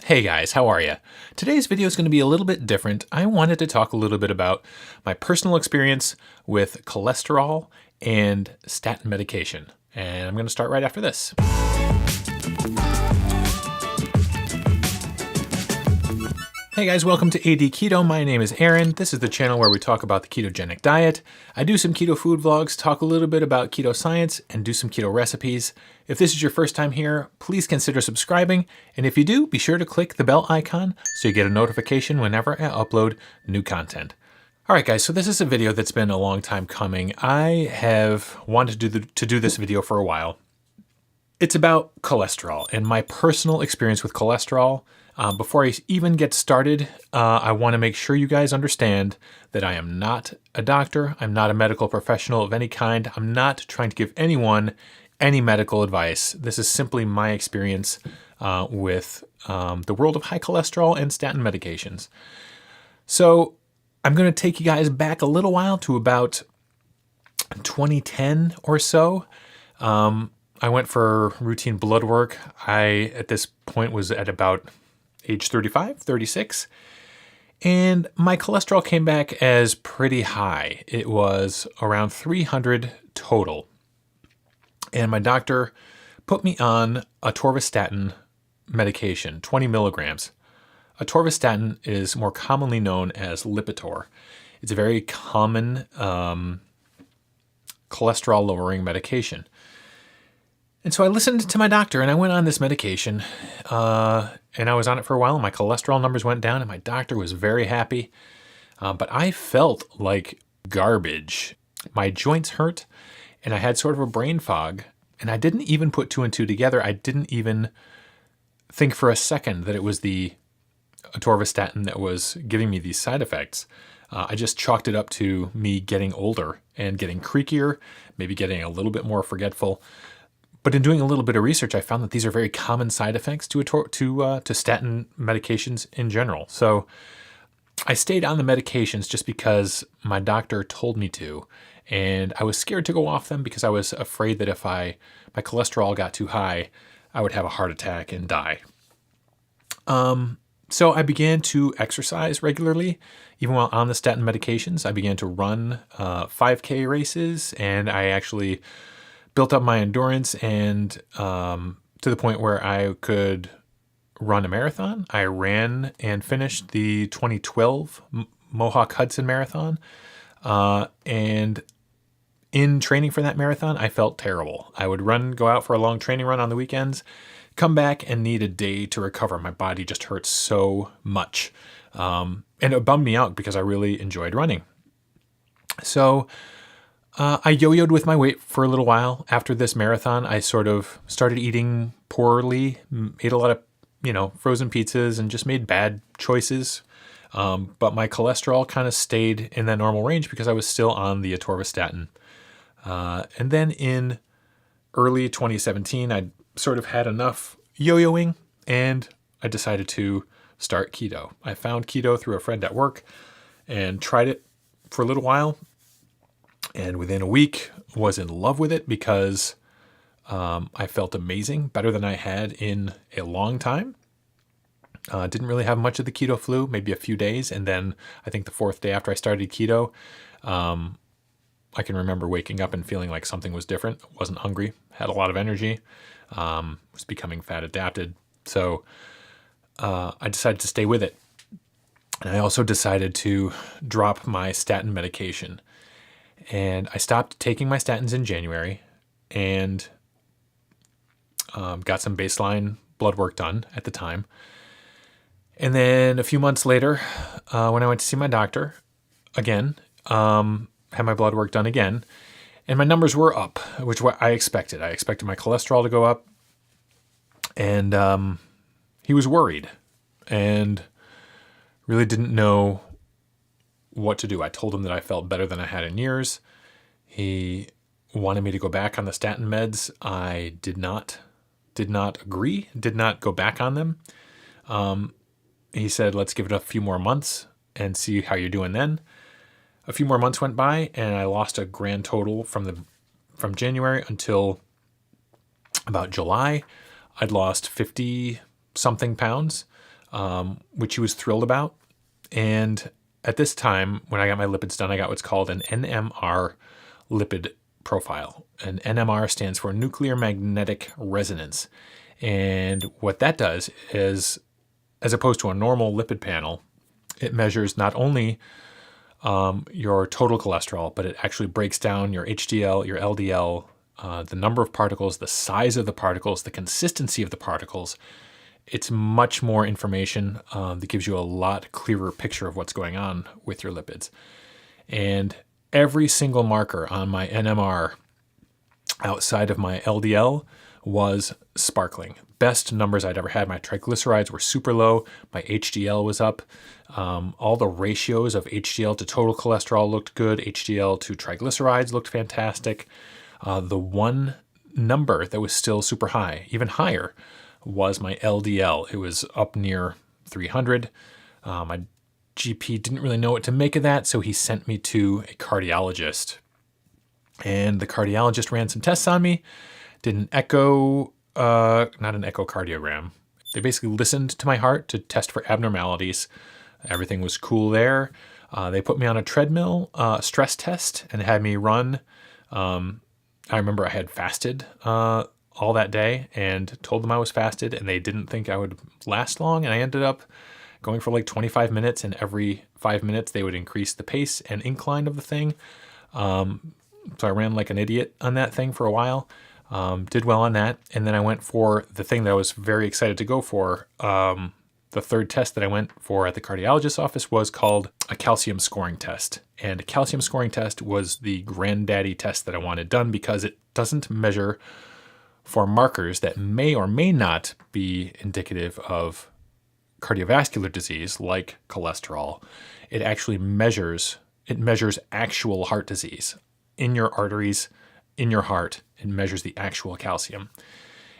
Hey guys, how are you? Today's video is going to be a little bit different. I wanted to talk a little bit about my personal experience with cholesterol and statin medication. And I'm going to start right after this. Hey guys, welcome to AD Keto. My name is Aaron. This is the channel where we talk about the ketogenic diet. I do some keto food vlogs, talk a little bit about keto science, and do some keto recipes. If this is your first time here, please consider subscribing. And if you do, be sure to click the bell icon so you get a notification whenever I upload new content. All right, guys, so this is a video that's been a long time coming. I have wanted to do this video for a while. It's about cholesterol and my personal experience with cholesterol. Before I even get started, I want to make sure you guys understand that I am not a doctor. I'm not a medical professional of any kind. I'm not trying to give anyone any medical advice. This is simply my experience with the world of high cholesterol and statin medications. So I'm going to take you guys back a little while to about 2010 or so. I went for routine blood work. I, at this point, was at about age 35, 36, and my cholesterol came back as pretty high. It was around 300 total. And my doctor put me on atorvastatin medication, 20 milligrams. Atorvastatin is more commonly known as Lipitor. It's a very common cholesterol-lowering medication. And so I listened to my doctor and I went on this medication and I was on it for a while and my cholesterol numbers went down and my doctor was very happy. But I felt like garbage. My joints hurt and I had sort of a brain fog and I didn't even put two and two together. I didn't even think for a second that it was the atorvastatin that was giving me these side effects. I just chalked it up to me getting older and getting creakier, maybe getting a little bit more forgetful. But in doing a little bit of research, I found that these are very common side effects to statin medications in general. So I stayed on the medications just because my doctor told me to, and I was scared to go off them because I was afraid that if my cholesterol got too high, I would have a heart attack and die. So I began to exercise regularly, even while on the statin medications. I began to run 5K races, and I actually built up my endurance and to the point where I could run a marathon. I ran and finished the 2012 Mohawk Hudson Marathon. And in training for that marathon, I felt terrible. I would go out for a long training run on the weekends, come back and need a day to recover. My body just hurt so much. And it bummed me out because I really enjoyed running. So I yo-yoed with my weight for a little while. After this marathon, I sort of started eating poorly, ate a lot of, frozen pizzas and just made bad choices. But my cholesterol kind of stayed in that normal range because I was still on the atorvastatin. And then in early 2017, I sort of had enough yo-yoing and I decided to start keto. I found keto through a friend at work and tried it for a little while. And within a week, was in love with it because I felt amazing, better than I had in a long time. Didn't really have much of the keto flu, maybe a few days. And then I think the fourth day after I started keto, I can remember waking up and feeling like something was different. Wasn't hungry, had a lot of energy, was becoming fat adapted. So I decided to stay with it. And I also decided to drop my statin medication. And I stopped taking my statins in January and got some baseline blood work done at the time. And then a few months later, when I went to see my doctor again, had my blood work done again, and my numbers were up, which I expected. I expected my cholesterol to go up, and he was worried and really didn't know what to do. I told him that I felt better than I had in years. He wanted me to go back on the statin meds. I did not agree, did not go back on them. He said, let's give it a few more months and see how you're doing then. A few more months went by and I lost a grand total from January until about July. I'd lost 50 something pounds. which he was thrilled about. And at this time, when I got my lipids done, I got what's called an NMR lipid profile. And NMR stands for nuclear magnetic resonance. And what that does is, as opposed to a normal lipid panel, it measures not only your total cholesterol, but it actually breaks down your HDL, your LDL, the number of particles, the size of the particles, the consistency of the particles. It's much more information that gives you a lot clearer picture of what's going on with your lipids. And every single marker on my NMR outside of my LDL was sparkling. Best numbers I'd ever had. My triglycerides were super low. My HDL was up. All the ratios of HDL to total cholesterol looked good. HDL to triglycerides looked fantastic. The one number that was still super high, even higher, was my LDL. It was up near 300. My GP didn't really know what to make of that, so he sent me to a cardiologist. And the cardiologist ran some tests on me, did an echo, not an echocardiogram. They basically listened to my heart to test for abnormalities. Everything was cool there. They put me on a treadmill stress test and had me run. I remember I had fasted all that day and told them I was fasted, and they didn't think I would last long. And I ended up going for like 25 minutes, and every 5 minutes they would increase the pace and incline of the thing. So I ran like an idiot on that thing for a while, did well on that. And then I went for the thing that I was very excited to go for. The third test that I went for at the cardiologist's office was called a calcium scoring test. And a calcium scoring test was the granddaddy test that I wanted done because it doesn't measure for markers that may or may not be indicative of cardiovascular disease like cholesterol. It actually measures actual heart disease in your arteries, in your heart. It measures the actual calcium.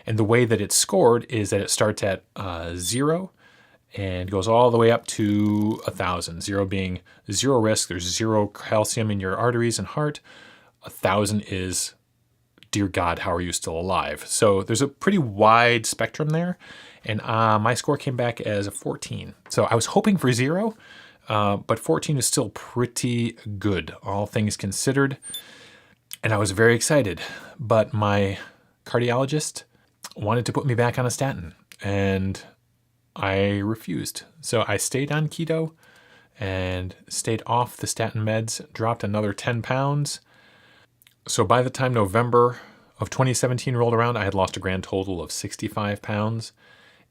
And the way that it's scored is that it starts at 0 and goes all the way up to 1,000. 0 being zero risk. There's zero calcium in your arteries and heart. 1,000 is, dear God, how are you still alive? So there's a pretty wide spectrum there. And my score came back as a 14. So I was hoping for 0, but 14 is still pretty good, all things considered. And I was very excited. But my cardiologist wanted to put me back on a statin, and I refused. So I stayed on keto and stayed off the statin meds, dropped another 10 pounds. So by the time November of 2017 rolled around, I had lost a grand total of 65 pounds.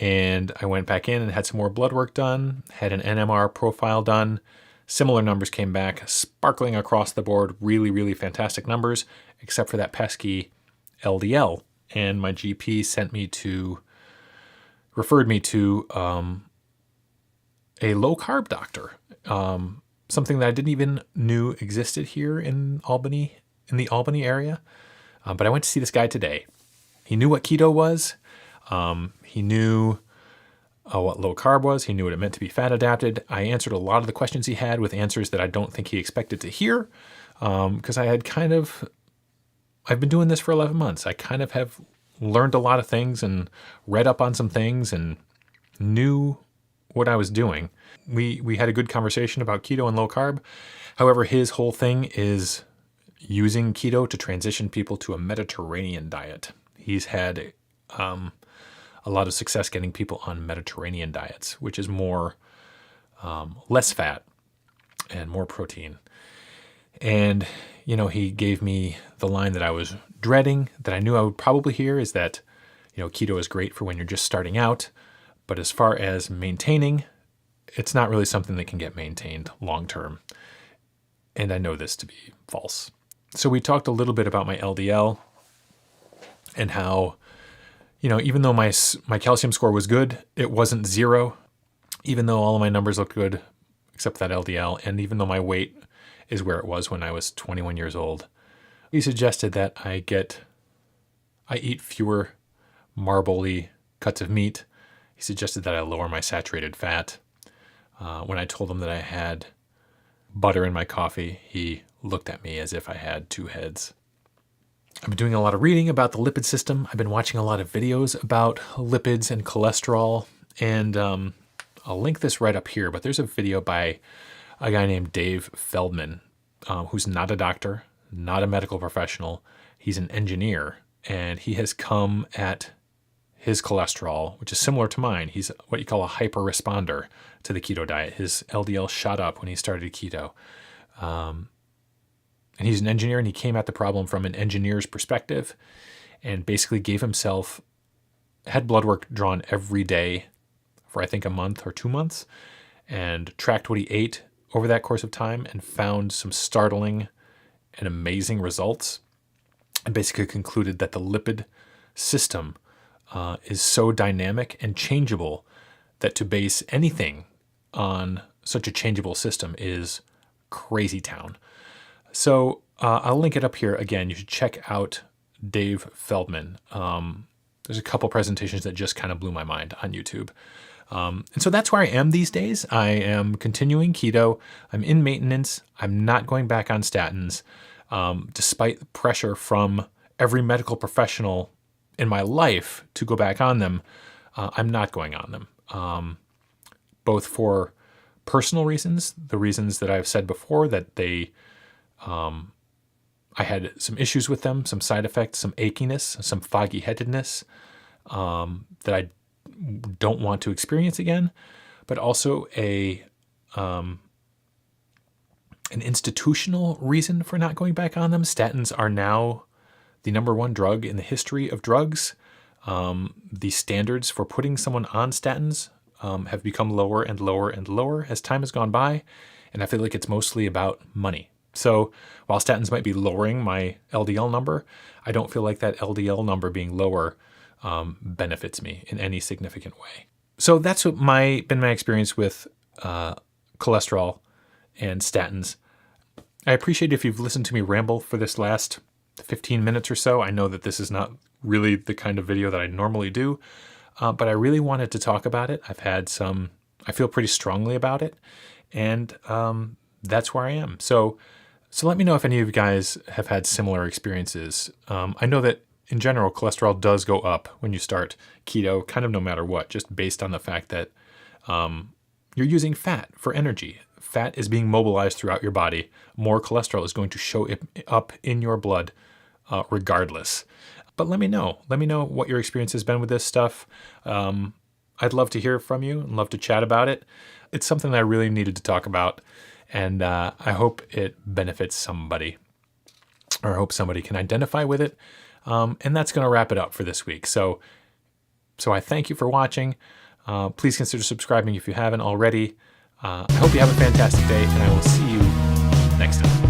And I went back in and had some more blood work done, had an NMR profile done. Similar numbers came back, sparkling across the board, really, really fantastic numbers, except for that pesky LDL. And my GP referred me to a low carb doctor, something that I didn't even knew existed here in Albany, in the Albany area. But I went to see this guy today. He knew what keto was. He knew what low carb was. He knew what it meant to be fat adapted. I answered a lot of the questions he had with answers that I don't think he expected to hear, because I've been doing this for 11 months. I kind of have learned a lot of things and read up on some things and knew what I was doing. We had a good conversation about keto and low carb. However, his whole thing is using keto to transition people to a Mediterranean diet. He's had a lot of success getting people on Mediterranean diets, which is more less fat and more protein. And, he gave me the line that I was dreading, that I knew I would probably hear, is that, keto is great for when you're just starting out. But as far as maintaining, it's not really something that can get maintained long term. And I know this to be false. So we talked a little bit about my LDL and how, even though my calcium score was good, it wasn't 0. Even though all of my numbers looked good, except that LDL, and even though my weight is where it was when I was 21 years old, he suggested that I eat fewer marbly cuts of meat. He suggested that I lower my saturated fat. When I told him that I had butter in my coffee, he looked at me as if I had two heads. I've been doing a lot of reading about the lipid system. I've been watching a lot of videos about lipids and cholesterol. And I'll link this right up here, but there's a video by a guy named Dave Feldman, who's not a doctor, not a medical professional. He's an engineer, and he has come at his cholesterol, which is similar to mine. He's what you call a hyper responder to the keto diet. His LDL shot up when he started keto. And he's an engineer, and he came at the problem from an engineer's perspective and basically had blood work drawn every day for I think a month or 2 months, and tracked what he ate over that course of time and found some startling and amazing results, and basically concluded that the lipid system is so dynamic and changeable that to base anything on such a changeable system is crazy town. So I'll link it up here. Again, you should check out Dave Feldman. There's a couple presentations that just kind of blew my mind on YouTube. And so that's where I am these days. I am continuing keto. I'm in maintenance. I'm not going back on statins, despite the pressure from every medical professional in my life to go back on them. I'm not going on them, both for personal reasons, the reasons that I've said before, that I had some issues with them, some side effects, some achiness, some foggy headedness that I don't want to experience again, but also an institutional reason for not going back on them. Statins are now the number one drug in the history of drugs. The standards for putting someone on statins have become lower and lower and lower as time has gone by, and I feel like it's mostly about money. So while statins might be lowering my LDL number, I don't feel like that LDL number being lower benefits me in any significant way. So that's what been my experience with cholesterol and statins. I appreciate if you've listened to me ramble for this last 15 minutes or so. I know that this is not really the kind of video that I normally do, but I really wanted to talk about it. I feel pretty strongly about it, and that's where I am. So let me know if any of you guys have had similar experiences. I know that in general, cholesterol does go up when you start keto, kind of no matter what, just based on the fact that you're using fat for energy. Fat is being mobilized throughout your body. More cholesterol is going to show up in your blood regardless. But let me know. Let me know what your experience has been with this stuff. I'd love to hear from you and love to chat about it. It's something that I really needed to talk about, and I hope it benefits somebody, or I hope somebody can identify with it. And that's going to wrap it up for this week. So I thank you for watching. Please consider subscribing if you haven't already. I hope you have a fantastic day, and I will see you next time.